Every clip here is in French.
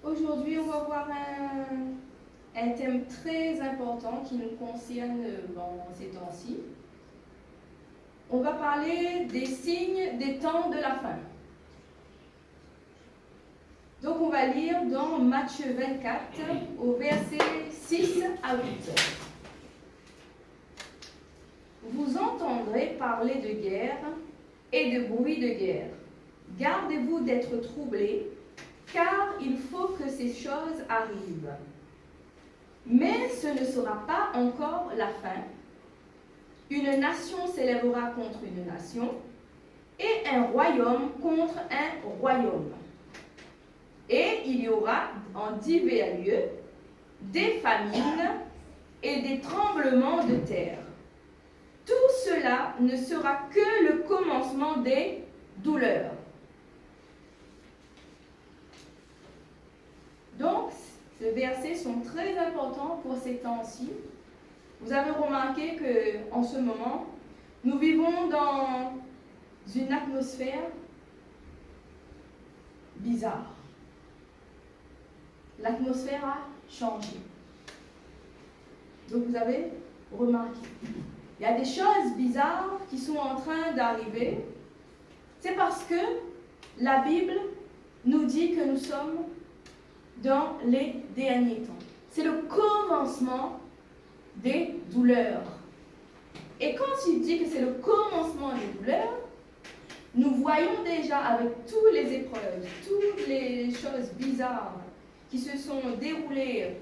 Aujourd'hui, on va voir un thème très important qui nous concerne dans ces temps-ci. On va parler des signes des temps de la fin. Donc, on va lire dans Matthieu 24, au verset 6 à 8. Vous entendrez parler de guerre et de bruit de guerre. Gardez-vous d'être troublés, car il faut que ces choses arrivent. Mais ce ne sera pas encore la fin. Une nation s'élèvera contre une nation, et un royaume contre un royaume. Et il y aura en divers lieux des famines et des tremblements de terre. Tout cela ne sera que le commencement des douleurs. Donc, ces versets sont très importants pour ces temps-ci. Vous avez remarqué qu'en ce moment, nous vivons dans une atmosphère bizarre. L'atmosphère a changé. Donc, vous avez remarqué. Il y a des choses bizarres qui sont en train d'arriver. C'est parce que la Bible nous dit que nous sommes dans les derniers temps. C'est le commencement des douleurs. Et quand il dit que c'est le commencement des douleurs, nous voyons déjà avec toutes les épreuves, toutes les choses bizarres qui se sont déroulées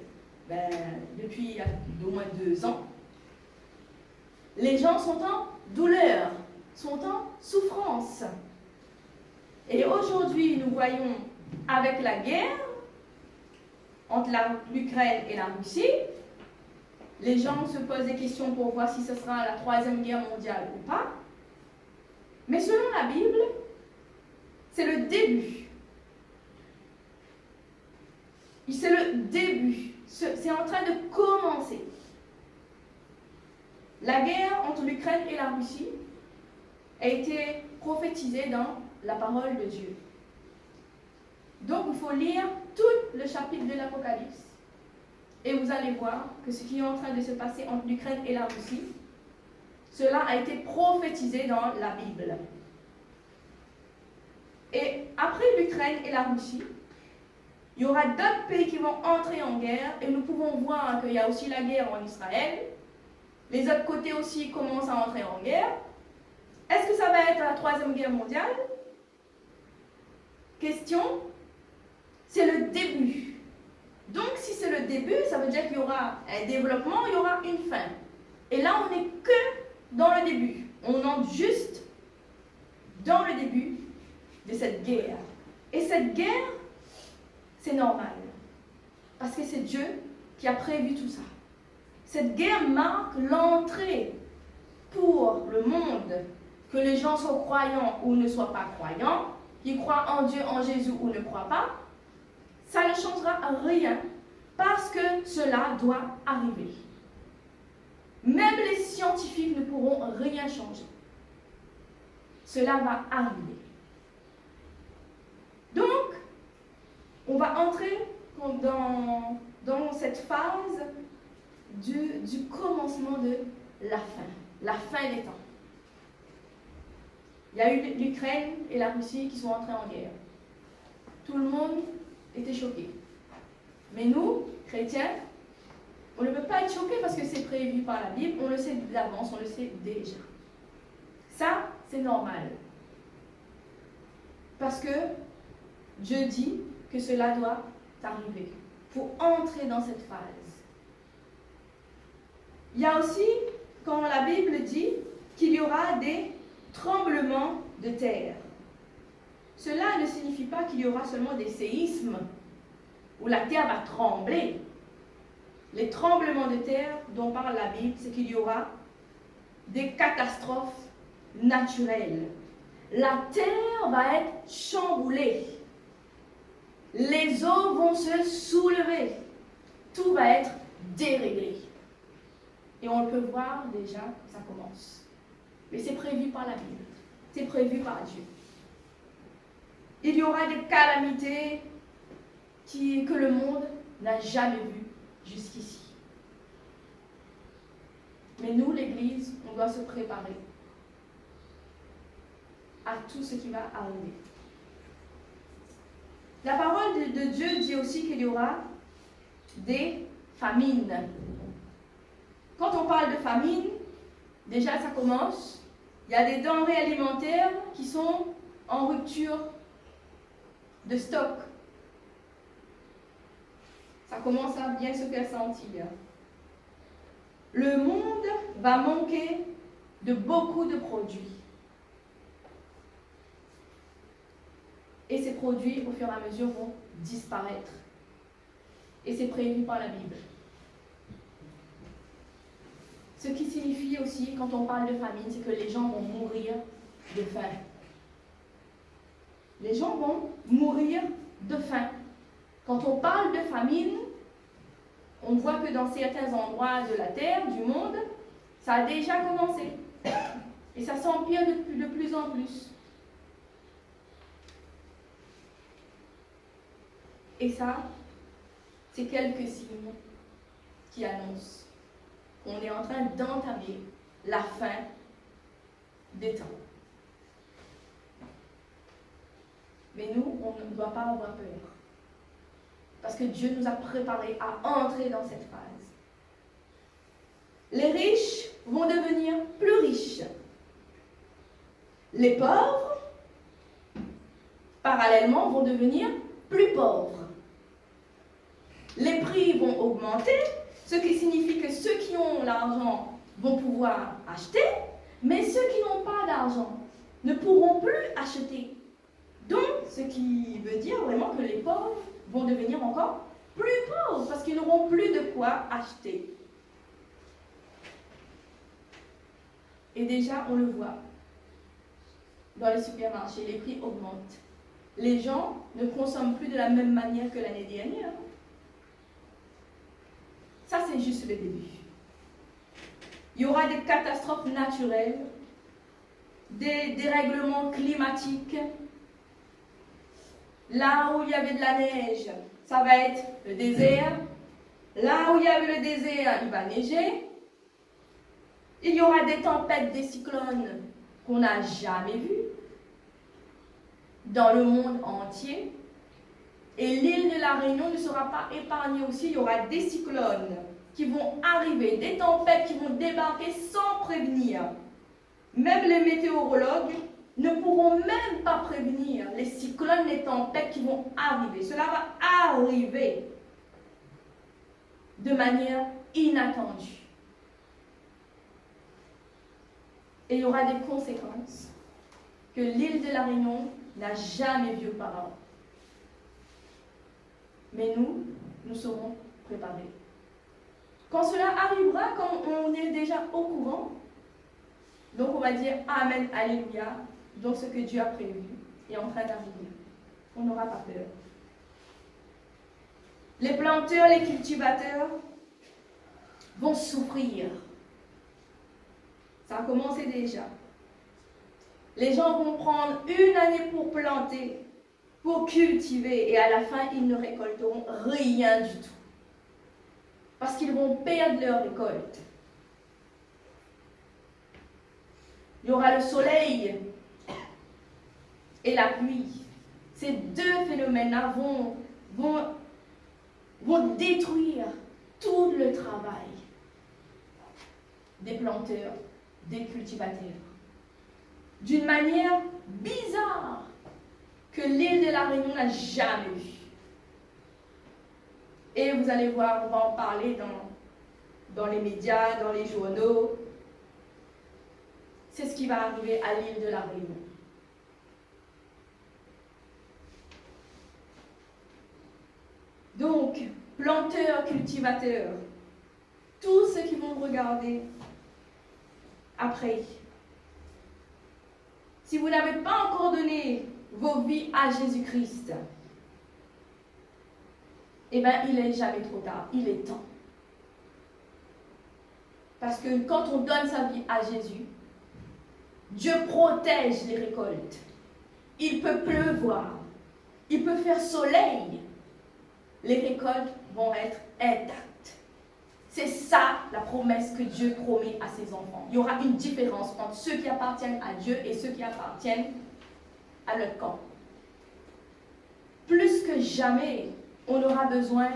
depuis au moins 2 ans, les gens sont en douleur, sont en souffrance. Et aujourd'hui, nous voyons avec la guerre entre l'Ukraine et la Russie, les gens se posent des questions pour voir si ce sera la 3e guerre mondiale ou pas. Mais selon la Bible, c'est le début. C'est le début. C'est en train de commencer. La guerre entre l'Ukraine et la Russie a été prophétisée dans la parole de Dieu. Donc, il faut lire tout le chapitre de l'Apocalypse. Et vous allez voir que ce qui est en train de se passer entre l'Ukraine et la Russie, cela a été prophétisé dans la Bible. Et après l'Ukraine et la Russie, il y aura d'autres pays qui vont entrer en guerre. Et nous pouvons voir qu'il y a aussi la guerre en Israël. Les autres côtés aussi commencent à entrer en guerre. Est-ce que ça va être la 3e guerre mondiale? Question. C'est le début. Donc, si c'est le début, ça veut dire qu'il y aura un développement, il y aura une fin. Et là, on n'est que dans le début. On entre juste dans le début de cette guerre. Et cette guerre, c'est normal. Parce que c'est Dieu qui a prévu tout ça. Cette guerre marque l'entrée pour le monde, que les gens soient croyants ou ne soient pas croyants, qu'ils croient en Dieu, en Jésus ou ne croient pas. Ça ne changera rien parce que cela doit arriver. Même les scientifiques ne pourront rien changer. Cela va arriver. Donc, on va entrer dans cette phase du commencement de la fin des temps. Il y a eu l'Ukraine et la Russie qui sont entrés en guerre. Tout le monde était choqué. Mais nous, chrétiens, on ne peut pas être choqués parce que c'est prévu par la Bible, on le sait d'avance, on le sait déjà. Ça, c'est normal. Parce que Dieu dit que cela doit arriver. Il faut entrer dans cette phase. Il y a aussi, quand la Bible dit qu'il y aura des tremblements de terre. Cela ne signifie pas qu'il y aura seulement des séismes où la terre va trembler. Les tremblements de terre dont parle la Bible, c'est qu'il y aura des catastrophes naturelles. La terre va être chamboulée. Les eaux vont se soulever. Tout va être déréglé. Et on le peut voir déjà, ça commence. Mais c'est prévu par la Bible. C'est prévu par Dieu. Il y aura des calamités que le monde n'a jamais vu jusqu'ici. Mais nous, l'Église, on doit se préparer à tout ce qui va arriver. La parole de Dieu dit aussi qu'il y aura des famines. Quand on parle de famine, déjà ça commence. Il y a des denrées alimentaires qui sont en rupture de stock. Ça commence à bien se faire sentir. Le monde va manquer de beaucoup de produits. Et ces produits, au fur et à mesure, vont disparaître. Et c'est prévu par la Bible. Ce qui signifie aussi, quand on parle de famine, c'est que les gens vont mourir de faim. Les gens vont mourir de faim. Quand on parle de famine, on voit que dans certains endroits de la terre, du monde, ça a déjà commencé. Et ça s'empire de plus en plus. Et ça, c'est quelques signes qui annoncent qu'on est en train d'entamer la fin des temps. Mais nous, on ne doit pas avoir peur. Parce que Dieu nous a préparés à entrer dans cette phase. Les riches vont devenir plus riches. Les pauvres, parallèlement, vont devenir plus pauvres. Les prix vont augmenter, ce qui signifie que ceux qui ont l'argent vont pouvoir acheter, mais ceux qui n'ont pas d'argent ne pourront plus acheter. Donc, ce qui veut dire vraiment que les pauvres vont devenir encore plus pauvres parce qu'ils n'auront plus de quoi acheter. Et déjà, on le voit. Dans les supermarchés, les prix augmentent. Les gens ne consomment plus de la même manière que l'année dernière. Ça, c'est juste le début. Il y aura des catastrophes naturelles, des dérèglements climatiques. Là où il y avait de la neige, ça va être le désert. Là où il y avait le désert, il va neiger. Il y aura des tempêtes, des cyclones qu'on n'a jamais vues dans le monde entier. Et l'île de la Réunion ne sera pas épargnée aussi. Il y aura des cyclones qui vont arriver, des tempêtes qui vont débarquer sans prévenir. Même les météorologues ne pourront même pas prévenir les cyclones, les tempêtes qui vont arriver. Cela va arriver de manière inattendue. Et il y aura des conséquences que l'île de la Réunion n'a jamais vues auparavant. Mais nous serons préparés. Quand cela arrivera, quand on est déjà au courant, donc on va dire Amen, Alléluia. Donc ce que Dieu a prévu est en train d'arriver. On n'aura pas peur. Les planteurs, les cultivateurs vont souffrir. Ça a commencé déjà. Les gens vont prendre une année pour planter, pour cultiver, et à la fin, ils ne récolteront rien du tout. Parce qu'ils vont perdre leur récolte. Il y aura le soleil et la pluie. Ces deux phénomènes-là vont détruire tout le travail des planteurs, des cultivateurs. D'une manière bizarre que l'île de la Réunion n'a jamais vue. Et vous allez voir, on va en parler dans les médias, dans les journaux. C'est ce qui va arriver à l'île de la Réunion. Donc, planteurs, cultivateurs, tous ceux qui vont regarder après. Si vous n'avez pas encore donné vos vies à Jésus-Christ, eh bien, il n'est jamais trop tard, il est temps. Parce que quand on donne sa vie à Jésus, Dieu protège les récoltes. Il peut pleuvoir, il peut faire soleil, les récoltes vont être intactes. C'est ça la promesse que Dieu promet à ses enfants. Il y aura une différence entre ceux qui appartiennent à Dieu et ceux qui appartiennent à leur camp. Plus que jamais, on aura besoin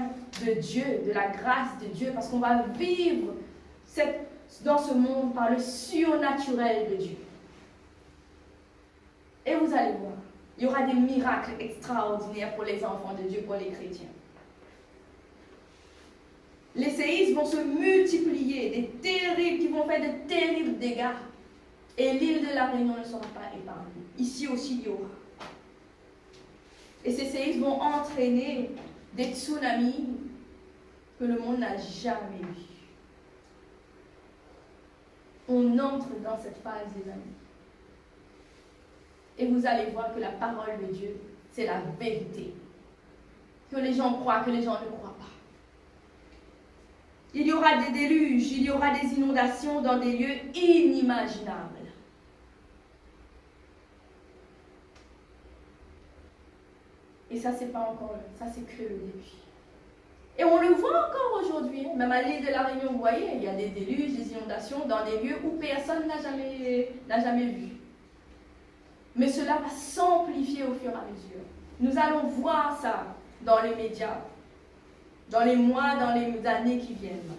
de Dieu, de la grâce de Dieu, parce qu'on va vivre dans ce monde par le surnaturel de Dieu. Et vous allez voir, il y aura des miracles extraordinaires pour les enfants de Dieu, pour les chrétiens. Les séismes vont se multiplier, qui vont faire de terribles dégâts. Et l'île de la Réunion ne sera pas épargnée. Ici aussi, il y aura. Et ces séismes vont entraîner des tsunamis que le monde n'a jamais vus. On entre dans cette phase, les amis. Et vous allez voir que la parole de Dieu, c'est la vérité. Que les gens croient, que les gens ne croient pas. Il y aura des déluges, il y aura des inondations dans des lieux inimaginables. Et ça, c'est pas encore, ça c'est que le début. Et on le voit encore aujourd'hui, même à l'île de la Réunion, vous voyez, il y a des déluges, des inondations dans des lieux où personne n'a jamais vu. Mais cela va s'amplifier au fur et à mesure. Nous allons voir ça dans les médias, dans les mois, dans les années qui viennent.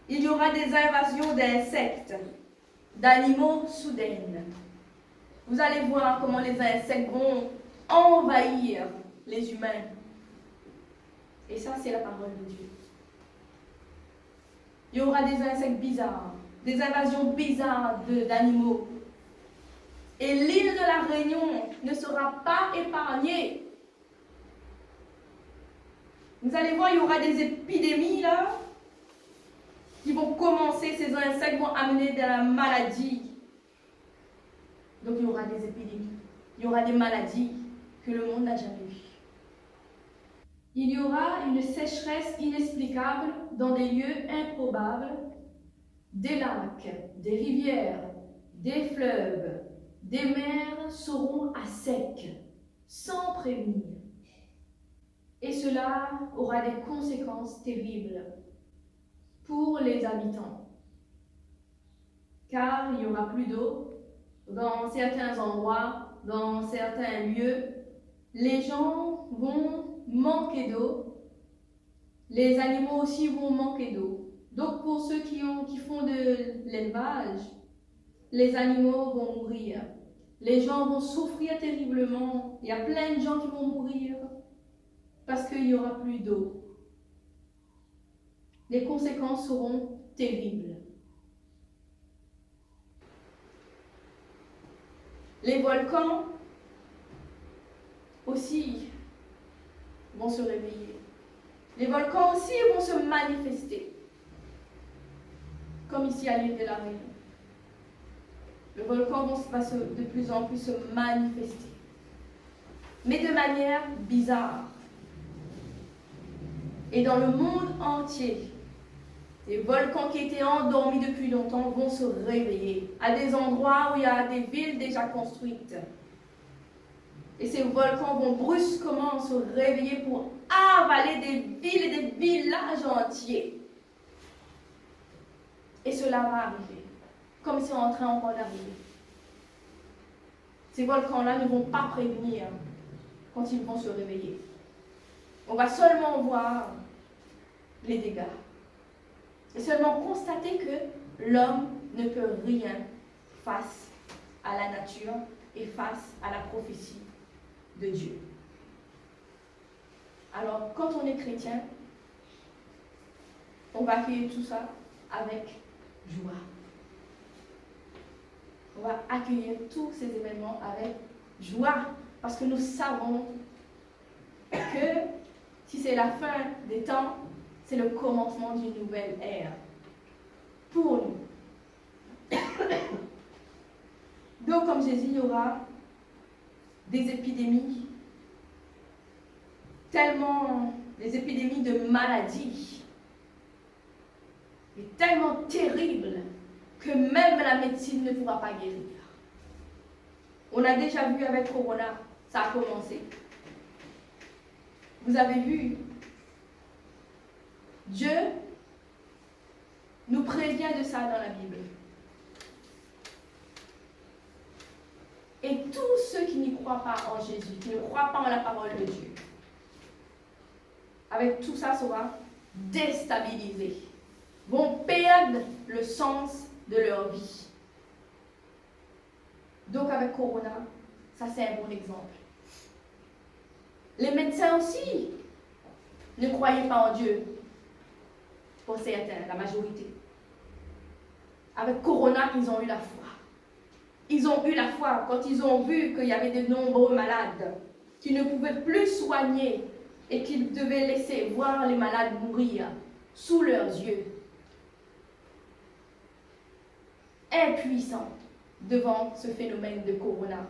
Il y aura des invasions d'insectes, d'animaux soudaines. Vous allez voir comment les insectes vont envahir les humains. Et ça, c'est la parole de Dieu. Il y aura des insectes bizarres, des invasions bizarres d'animaux. Et l'île de la Réunion ne sera pas épargnée. Vous allez voir, il y aura des épidémies là, qui vont commencer, ces insectes vont amener de la maladie. Donc il y aura des épidémies, il y aura des maladies que le monde n'a jamais vues. Il y aura une sécheresse inexplicable dans des lieux improbables, des lacs, des rivières, des fleuves, des mers seront à sec, sans prévenir. Et cela aura des conséquences terribles pour les habitants. Car il n'y aura plus d'eau dans certains endroits, dans certains lieux. Les gens vont manquer d'eau. Les animaux aussi vont manquer d'eau. Donc pour ceux qui font de l'élevage, les animaux vont mourir. Les gens vont souffrir terriblement. Il y a plein de gens qui vont mourir parce qu'il n'y aura plus d'eau. Les conséquences seront terribles. Les volcans aussi vont se réveiller. Les volcans aussi vont se manifester. Comme ici à l'île de la Réunion. Le volcan va de plus en plus se manifester. Mais de manière bizarre. Et dans le monde entier, les volcans qui étaient endormis depuis longtemps vont se réveiller à des endroits où il y a des villes déjà construites. Et ces volcans vont brusquement se réveiller pour avaler des villes et des villages entiers. Et cela va arriver, comme c'est en train encore d'arriver. Ces volcans-là ne vont pas prévenir quand ils vont se réveiller. On va seulement voir les dégâts. Et seulement constater que l'homme ne peut rien face à la nature et face à la prophétie de Dieu. Alors, quand on est chrétien, on va accueillir tout ça avec joie. On va accueillir tous ces événements avec joie, parce que nous savons que si c'est la fin des temps, c'est le commencement d'une nouvelle ère pour nous. Donc, comme j'ai dit, il y aura des épidémies, des épidémies de maladies, et tellement terribles que même la médecine ne pourra pas guérir. On a déjà vu avec Corona, ça a commencé. Vous avez vu, Dieu nous prévient de ça dans la Bible. Et tous ceux qui n'y croient pas en Jésus, qui ne croient pas en la parole de Dieu, avec tout ça, sera déstabilisés, vont perdre le sens de leur vie. Donc avec Corona, ça c'est un bon exemple. Les médecins aussi ne croyaient pas en Dieu, pour certains, la majorité. Avec Corona, ils ont eu la foi. Ils ont eu la foi quand ils ont vu qu'il y avait de nombreux malades qui ne pouvaient plus soigner et qu'ils devaient laisser voir les malades mourir sous leurs yeux. Impuissants devant ce phénomène de Corona.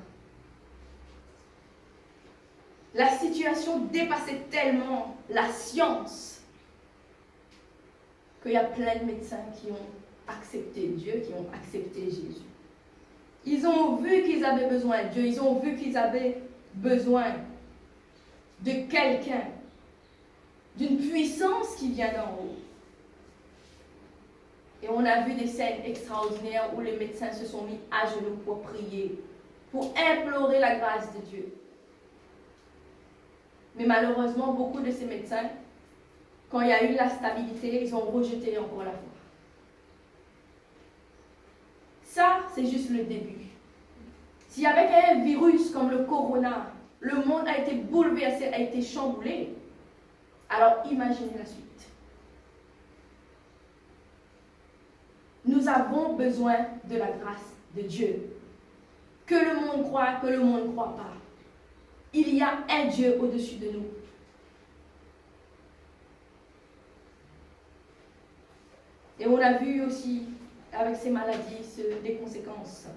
La situation dépassait tellement la science qu'il y a plein de médecins qui ont accepté Dieu, qui ont accepté Jésus. Ils ont vu qu'ils avaient besoin de Dieu, ils ont vu qu'ils avaient besoin de quelqu'un, d'une puissance qui vient d'en haut. Et on a vu des scènes extraordinaires où les médecins se sont mis à genoux pour prier, pour implorer la grâce de Dieu. Mais malheureusement, beaucoup de ces médecins, quand il y a eu la stabilité, ils ont rejeté encore la foi. Ça, c'est juste le début. Si avec un virus comme le corona, le monde a été bouleversé, a été chamboulé, alors imaginez la suite. Nous avons besoin de la grâce de Dieu. Que le monde croit, que le monde ne croit pas. Il y a un Dieu au-dessus de nous. Et on a vu aussi, avec ces maladies, des conséquences.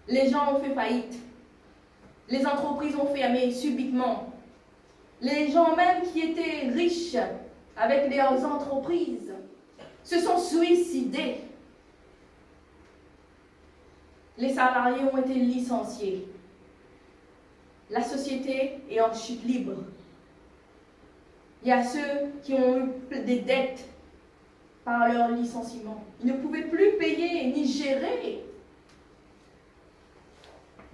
Les gens ont fait faillite. Les entreprises ont fermé subitement. Les gens même qui étaient riches avec leurs entreprises se sont suicidés. Les salariés ont été licenciés. La société est en chute libre. Il y a ceux qui ont eu des dettes par leur licenciement. Ils ne pouvaient plus payer ni gérer.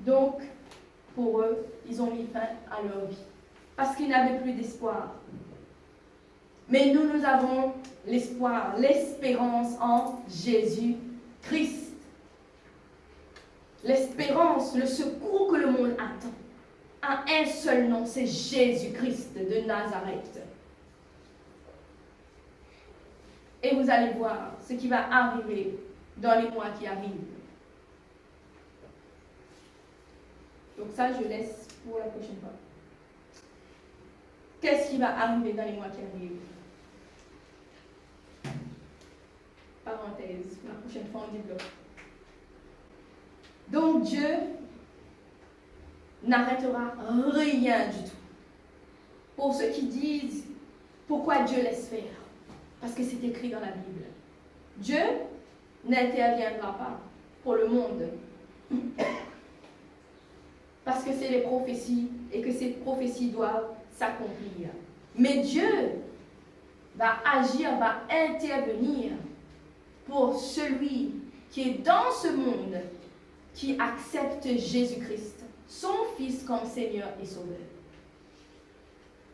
Donc, pour eux, ils ont mis fin à leur vie. Parce qu'ils n'avaient plus d'espoir. Mais nous avons l'espoir, l'espérance en Jésus-Christ. L'espérance, le secours que le monde attend. À un seul nom, c'est Jésus-Christ de Nazareth. Et vous allez voir ce qui va arriver dans les mois qui arrivent. Donc ça, je laisse pour la prochaine fois. Qu'est-ce qui va arriver dans les mois qui arrivent? Parenthèse, la prochaine fois on développe. Donc Dieu n'arrêtera rien du tout. Pour ceux qui disent pourquoi Dieu laisse faire, parce que c'est écrit dans la Bible. Dieu n'interviendra pas pour le monde. Parce que c'est les prophéties et que ces prophéties doivent s'accomplir. Mais Dieu va agir, va intervenir pour celui qui est dans ce monde, qui accepte Jésus-Christ, son Fils comme Seigneur et Sauveur.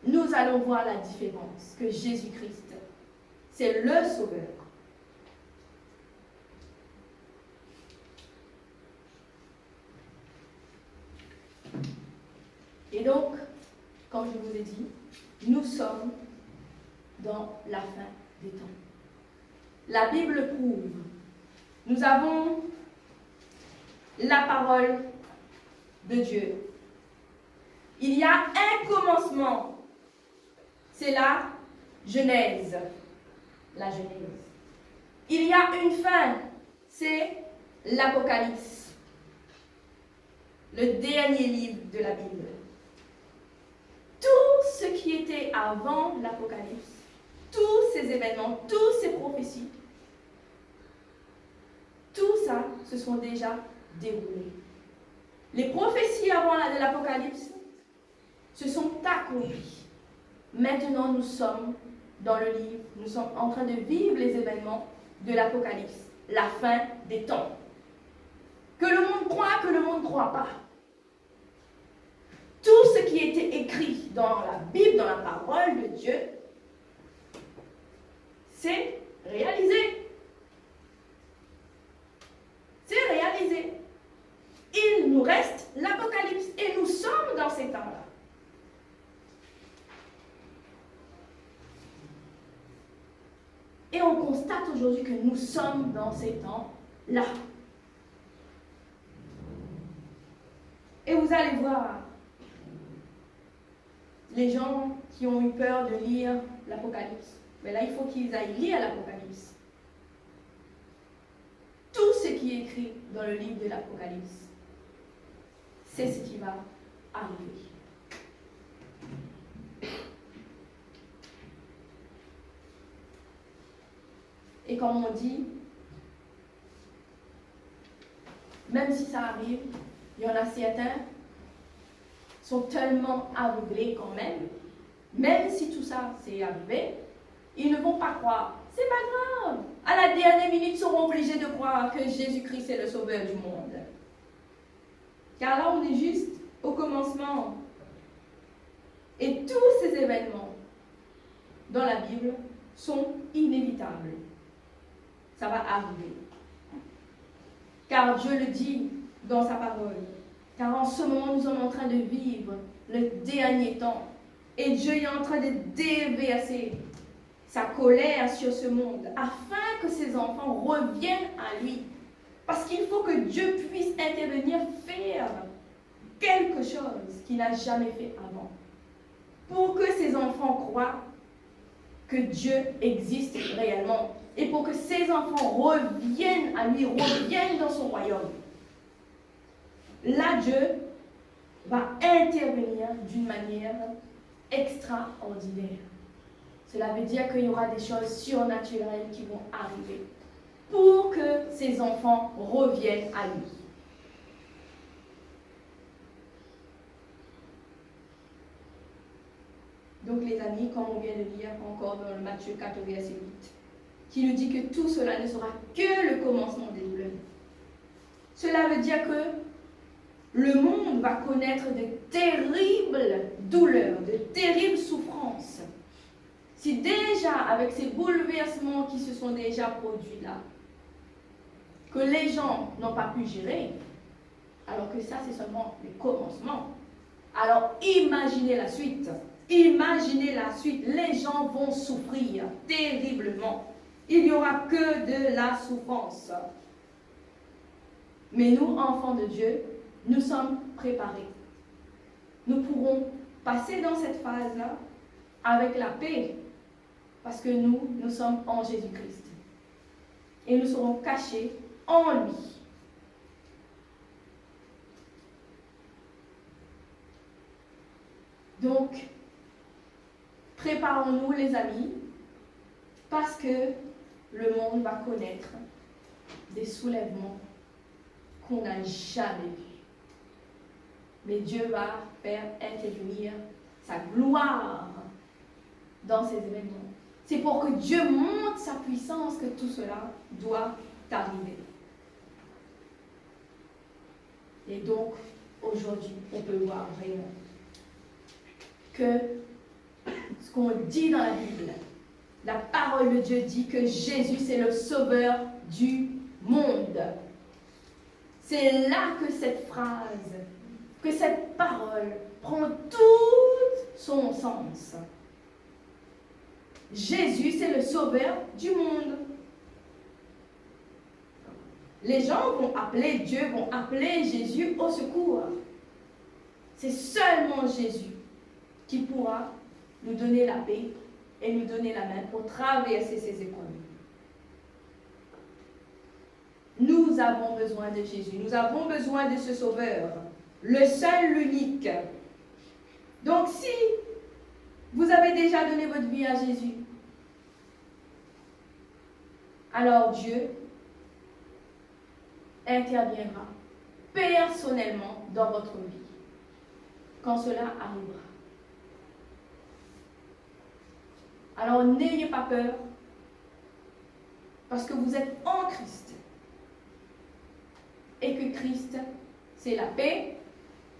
Nous allons voir la différence, que Jésus-Christ, c'est le Sauveur. Et donc, comme je vous ai dit, nous sommes dans la fin des temps. La Bible prouve. Nous avons la parole de Dieu. Il y a un commencement. C'est la Genèse. La Genèse. Il y a une fin. C'est l'Apocalypse. Le dernier livre de la Bible. Tout ce qui était avant l'Apocalypse, tous ces événements, toutes ces prophéties, tout ça se sont déjà déroulés. Les prophéties avant l'Apocalypse se sont accomplies. Maintenant, nous sommes dans le livre, nous sommes en train de vivre les événements de l'Apocalypse, la fin des temps. Que le monde croit, que le monde ne croit pas. Tout ce qui était écrit dans la Bible, dans la parole de Dieu, c'est réalisé. C'est réalisé. Il nous reste l'Apocalypse et nous sommes dans ces temps-là. Et on constate aujourd'hui que nous sommes dans ces temps-là. Et vous allez voir, les gens qui ont eu peur de lire l'Apocalypse, mais là il faut qu'ils aillent lire l'Apocalypse. Tout ce qui est écrit dans le livre de l'Apocalypse, c'est ce qui va arriver. Et comme on dit, même si ça arrive, il y en a certains qui sont tellement aveuglés quand même si tout ça s'est arrivé, ils ne vont pas croire. C'est pas grave. À la dernière minute, ils seront obligés de croire que Jésus-Christ est le sauveur du monde. Car là, on est juste au commencement. Et tous ces événements dans la Bible sont inévitables. Ça va arriver. Car Dieu le dit dans sa parole. Car en ce moment, nous sommes en train de vivre le dernier temps. Et Dieu est en train de déverser sa colère sur ce monde afin que ses enfants reviennent à lui. Parce qu'il faut que Dieu puisse intervenir, faire quelque chose qu'il n'a jamais fait avant. Pour que ses enfants croient que Dieu existe réellement. Et pour que ses enfants reviennent à lui, reviennent dans son royaume. Là, Dieu va intervenir d'une manière extraordinaire. Cela veut dire qu'il y aura des choses surnaturelles qui vont arriver pour que ses enfants reviennent à lui. Donc les amis, comme on vient de lire encore dans le Matthieu 4, verset 8, qui nous dit que tout cela ne sera que le commencement des douleurs. Cela veut dire que le monde va connaître de terribles douleurs, de terribles souffrances. Si déjà, avec ces bouleversements qui se sont déjà produits là, que les gens n'ont pas pu gérer, alors que ça, c'est seulement le commencement. Alors, imaginez la suite. Imaginez la suite. Les gens vont souffrir terriblement. Il n'y aura que de la souffrance. Mais nous, enfants de Dieu, nous sommes préparés. Nous pourrons passer dans cette phase-là avec la paix, parce que nous sommes en Jésus-Christ. Et nous serons cachés en lui. Donc, préparons-nous les amis, parce que le monde va connaître des soulèvements qu'on n'a jamais vus. Mais Dieu va faire intervenir sa gloire dans ces événements. C'est pour que Dieu montre sa puissance que tout cela doit arriver. Et donc, aujourd'hui, on peut voir vraiment que ce qu'on dit dans la Bible, la parole de Dieu dit que Jésus, c'est le sauveur du monde. C'est là que cette phrase, que cette parole prend tout son sens. Jésus, c'est le sauveur du monde. Les gens vont appeler Dieu, vont appeler Jésus au secours. C'est seulement Jésus qui pourra nous donner la paix et nous donner la main pour traverser ces épreuves. Nous avons besoin de Jésus, nous avons besoin de ce sauveur, le seul, l'unique. Donc si vous avez déjà donné votre vie à Jésus, alors Dieu interviendra personnellement dans votre vie quand cela arrivera. Alors n'ayez pas peur, parce que vous êtes en Christ. Et que Christ, c'est la paix.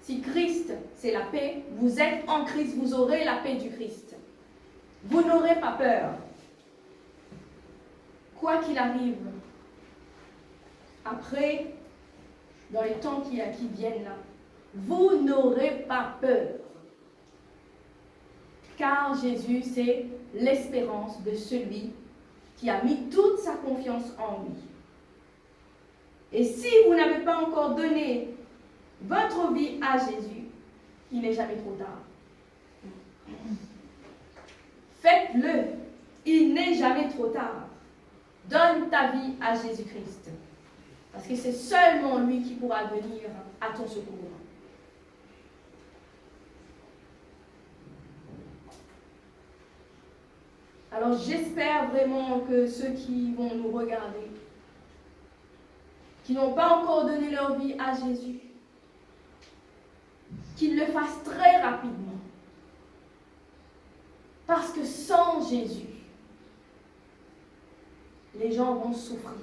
Si Christ, c'est la paix, vous êtes en Christ, vous aurez la paix du Christ. Vous n'aurez pas peur. Quoi qu'il arrive, après, dans les temps qui viennent là, vous n'aurez pas peur. Car Jésus, c'est l'espérance de celui qui a mis toute sa confiance en lui. Et si vous n'avez pas encore donné votre vie à Jésus, il n'est jamais trop tard. Faites-le. Il n'est jamais trop tard. Donne ta vie à Jésus-Christ. Parce que c'est seulement lui qui pourra venir à ton secours. Alors j'espère vraiment que ceux qui vont nous regarder, qui n'ont pas encore donné leur vie à Jésus, qu'ils le fassent très rapidement. Parce que sans Jésus, les gens vont souffrir.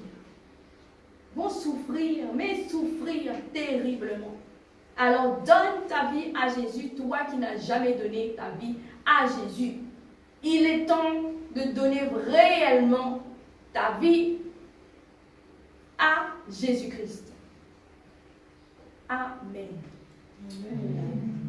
Vont souffrir, mais souffrir terriblement. Alors donne ta vie à Jésus, toi qui n'as jamais donné ta vie à Jésus. Il est temps de donner réellement ta vie à Jésus-Christ. Amen. Amen.